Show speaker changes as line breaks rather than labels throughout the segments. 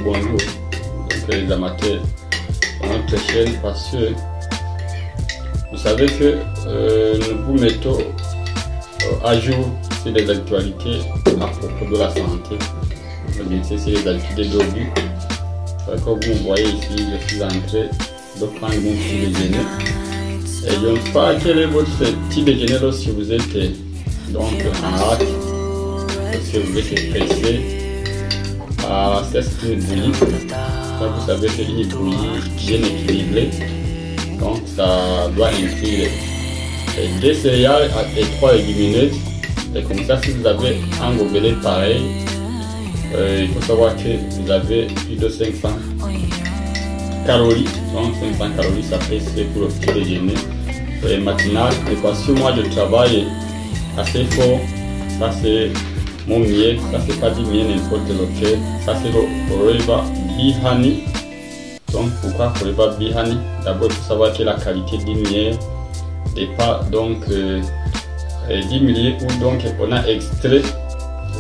Bonjour. Donc les amateurs de notre chaîne, parce que vous savez que nous vous mettons à jour sur les actualités à propos de la santé. Bien sûr, c'est les actualités d'aujourd'hui. Comme vous voyez ici, je suis en train de prendre mon petit déjeuner. Et je ne sais pas quel est votre petit déjeuner lorsque vous êtes donc en hâte, lorsque vous êtes pressé. C'est une bouillie. Ça, vous savez que une bouillie bien équilibrée, donc ça doit inclure 2 céréales et 3 légumineuses. Et comme ça, si vous avez un gobelet pareil, il faut savoir que vous avez plus de 500 calories. Donc 500 calories, ça fait c'est pour le petit déjeuner matinal. Et parce que moi je travaille assez fort, ça c'est mon miel, ça c'est pas du miel n'importe lequel, ça c'est le Forever Bee Honey. Donc pourquoi Forever Bee Honey? D'abord il faut savoir que la qualité du miel n'est pas donc diminuée, ou donc on a extrait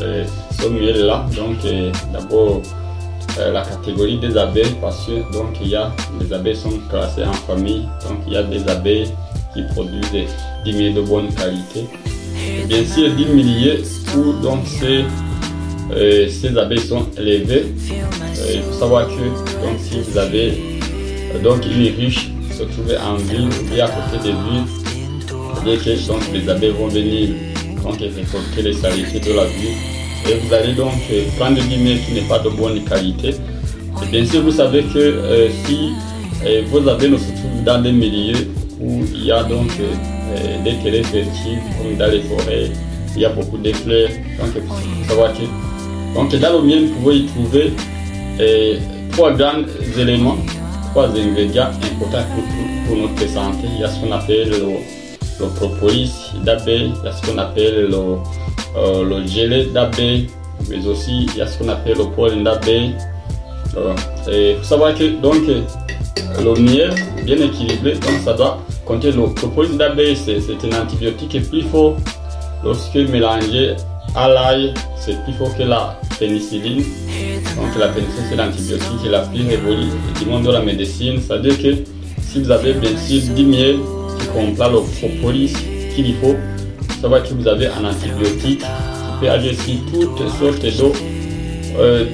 ce miel là. Donc d'abord la catégorie des abeilles, parce que donc il y a les abeilles sont classées en famille, donc il y a des abeilles qui produisent du miel de bonne qualité. Et bien sûr, diminuer où donc ces abeilles sont élevées. Il faut savoir que donc si vous avez donc une ruche se trouve en ville ou bien à côté des villes, c'est-à-dire que donc les abeilles vont venir donc récolter les saletés de la ville, et vous allez donc prendre du miel qui n'est pas de bonne qualité. Et bien sûr, vous savez que si vos abeilles ne se trouvent dans des milieux où il y a donc des terrains fertiles, comme dans les forêts, il y a beaucoup de fleurs. Donc il faut savoir que donc, dans le miel, vous pouvez y trouver 3 grands éléments, 3 ingrédients importants pour notre santé. Il y a ce qu'on appelle le propolis d'abeille, il y a ce qu'on appelle le gelé d'abeille, mais aussi il y a ce qu'on appelle le pollen d'abeille. Il faut savoir que donc le miel bien équilibré, donc ça doit contenir le propolis d'abeille. C'est un antibiotique plus fort lorsque mélangé à l'ail, c'est plus fort que la pénicilline. Donc la pénicilline, c'est l'antibiotique la plus révolue du monde de la médecine. C'est-à-dire que si vous avez bien sûr du miel qui comprend le propolis qu'il y faut, savoir que vous avez un antibiotique qui peut agir sur toutes sortes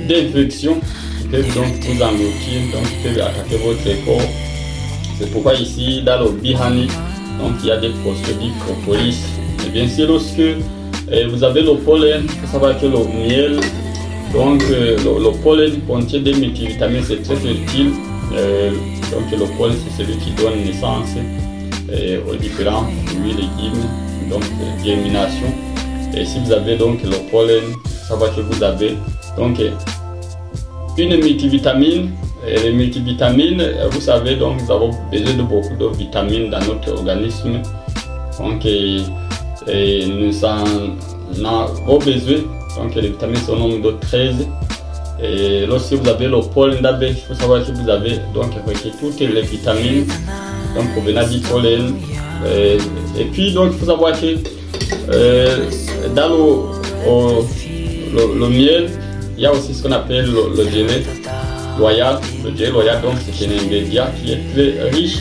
d'infections qui peuvent donc vous engloutir, donc qui peuvent attaquer votre corps. C'est pourquoi ici dans le Bee Honey, donc il y a des procédés propolis. Et bien sûr, lorsque vous avez le pollen, il faut savoir que le miel, donc le pollen contient des multivitamines, c'est très fertile. Donc le pollen, c'est celui qui donne naissance aux différents fruits, légumes, donc germination. Et si vous avez donc le pollen, il faut savoir que vous avez donc une multivitamine. Et les multivitamines, vous savez, donc nous avons besoin de beaucoup de vitamines dans notre organisme. Donc nous en avons besoin. Donc les vitamines sont au nombre de 13. Et lorsque vous avez le pollen d'abeille, il faut savoir que vous avez donc toutes les vitamines donc provenant du pollen. Et puis donc il faut savoir que dans le miel, il y a aussi ce qu'on appelle le gelé loyal. Le gelé loyal, donc c'est un ingrédient qui est très riche,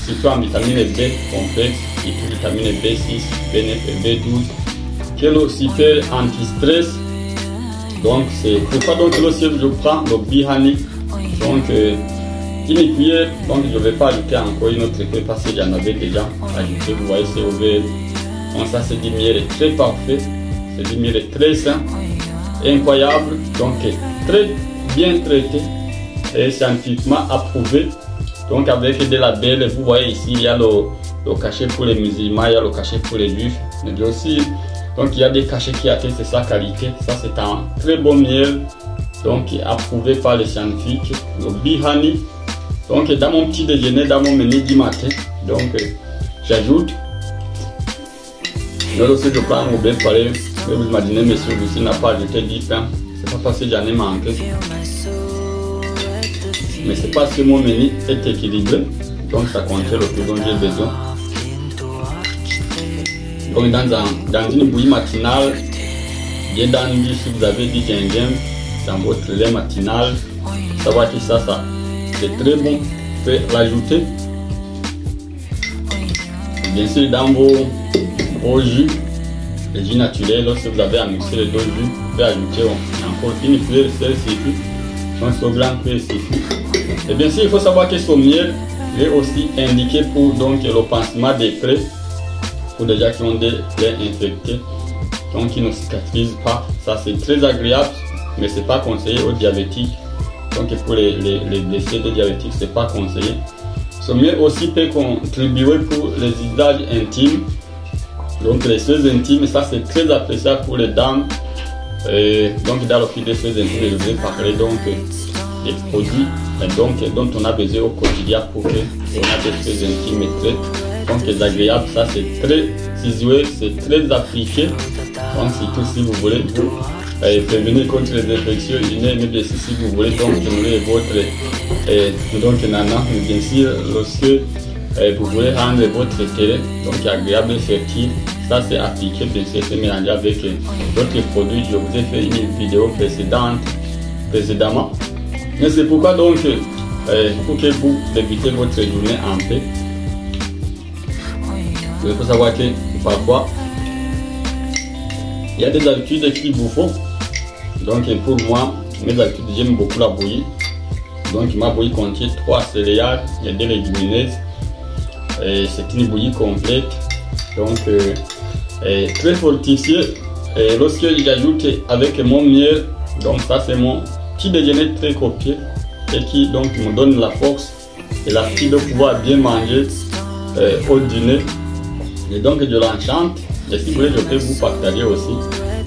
surtout en vitamine B complexe, surtout vitamine B6, B9 et B12, qui est le super anti-stress. Donc c'est pourquoi donc lorsque je prends le Bee Honey, donc une cuillère, donc je ne vais pas ajouter encore une autre cuillère parce que j'en avais déjà ajouté. Vous voyez, c'est ouvert. Donc ça, c'est du miel très parfait, c'est du miel très sain, incroyable, donc très bien traité et scientifiquement approuvé. Donc avec des labels, vous voyez ici, il y a le cachet pour les musulmans, il y a le cachet pour les juifs, mais aussi donc il y a des cachets qui attestent sa qualité. Ça, c'est un très bon miel, donc approuvé par les scientifiques, le Bee Honey. Donc dans mon petit déjeuner, dans mon menu du matin, donc j'ajoute. Lorsque je prends mon bœuf pareil, vous imaginez, monsieur, vous n'a pas ajouté 10 pains, c'est pas parce que j'en ai manqué, mais c'est parce que mon menu est équilibré, donc ça contient le plus dont j'ai besoin. Donc dans une bouillie matinale, bien dandy, si vous avez du gingembre dans votre lait matinal, savoir que ça c'est très bon. Vous pouvez l'ajouter. Bien sûr, dans vos jus, les jus naturels, lorsque vous avez à mixer les deux jus, vous pouvez ajouter encore une cuillère de sel suffit, un seul grand cuillère suffit. Et bien sûr, il faut savoir que ce miel est aussi indiqué pour donc le pansement des plaies, pour les gens qui ont des plaies infectées, donc qui ne cicatrisent pas. Ça c'est très agréable, mais c'est pas conseillé aux diabétiques. Donc pour les blessés de diabétiques, c'est pas conseillé. Ce miel aussi peut contribuer pour les usages intimes. Donc les soins intimes, ça c'est très appréciable pour les dames. Donc dans le fil des soins intimes, je vais parler donc des produits dont on a besoin au quotidien pour qu'on ait des soins intimes très agréables. Ça c'est très situé, c'est très appliqué. Donc surtout si vous voulez prévenir contre les infections urinaires, mais bien sûr si vous voulez donc donner votre nana, bien sûr lorsque vous voulez rendre votre terrain donc agréable et fertile, ça c'est appliqué, bien sûr c'est mélangé avec d'autres produits. Je vous ai fait une vidéo précédemment, mais c'est pourquoi donc pour que vous débutez votre journée en paix, il faut savoir que parfois il y a des habitudes qu'il vous faut. Donc pour moi, mes habitudes, j'aime beaucoup la bouillie. Donc ma bouillie contient 3 céréales et 2 légumineuses. C'est une bouillie complète, donc très fortifiée. Et lorsque j'ajoute avec mon miel, donc ça c'est mon petit déjeuner très copieux et qui donc me donne la force et la fille de pouvoir bien manger au dîner. Et donc je l'enchante. Et si vous voulez, je peux vous partager aussi.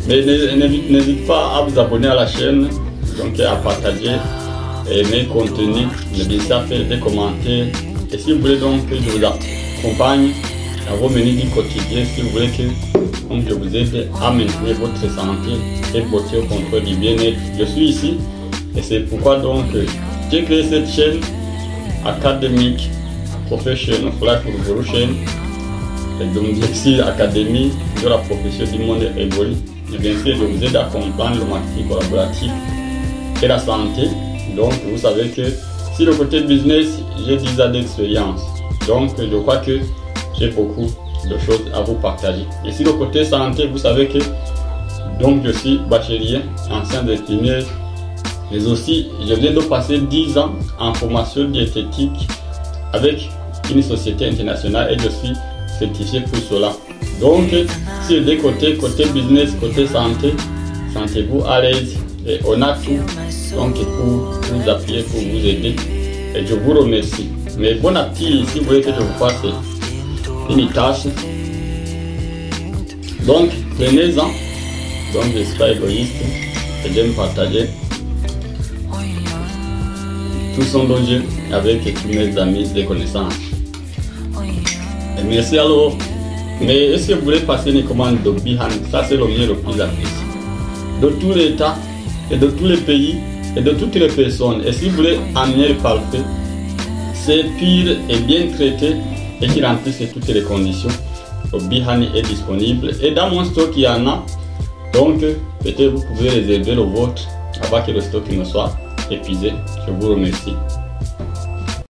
Mais n'hésitez pas à vous abonner à la chaîne, donc à partager mes contenus, mais bien sûr à faire des commentaires. Et si vous voulez donc que je vous accompagne dans vos menus du quotidien, si vous voulez que je vous aide à maintenir votre santé et votre contrôle du bien-être, je suis ici. Et c'est pourquoi donc j'ai créé cette chaîne académique Professional Flight Revolution. Et donc ici Académie de la profession du monde évolue. Et bien sûr, je vous aide à comprendre le marketing collaboratif et la santé. Donc vous savez que si le côté business, j'ai 10 ans d'expérience. Donc je crois que j'ai beaucoup de choses à vous partager. Et si le côté santé, vous savez que donc je suis bachelier, ancien d'infirmière, mais aussi je viens de passer 10 ans en formation diététique avec une société internationale et je suis certifié pour cela. Donc sur des côtés, côté business, côté santé, sentez-vous à l'aise et on a tout donc pour vous appuyer, pour vous aider, et je vous remercie. Mais bon appétit si vous voulez que je vous fasse une tâche. Donc prenez-en. Donc je ne suis pas égoïste et j'aime partager tout son danger avec tous mes amis et connaissances. Et merci alors. Mais est-ce que vous voulez passer une commande de Bihan? Ça c'est le mieux le plus apprécié de tous les États et de tous les pays et de toutes les personnes. Et si vous voulez un miel parfait, c'est pur et bien traité et qui remplisse toutes les conditions, le Bihan est disponible et dans mon stock il y en a. Donc peut-être vous pouvez réserver le vôtre avant que le stock ne soit épuisé. Je vous remercie.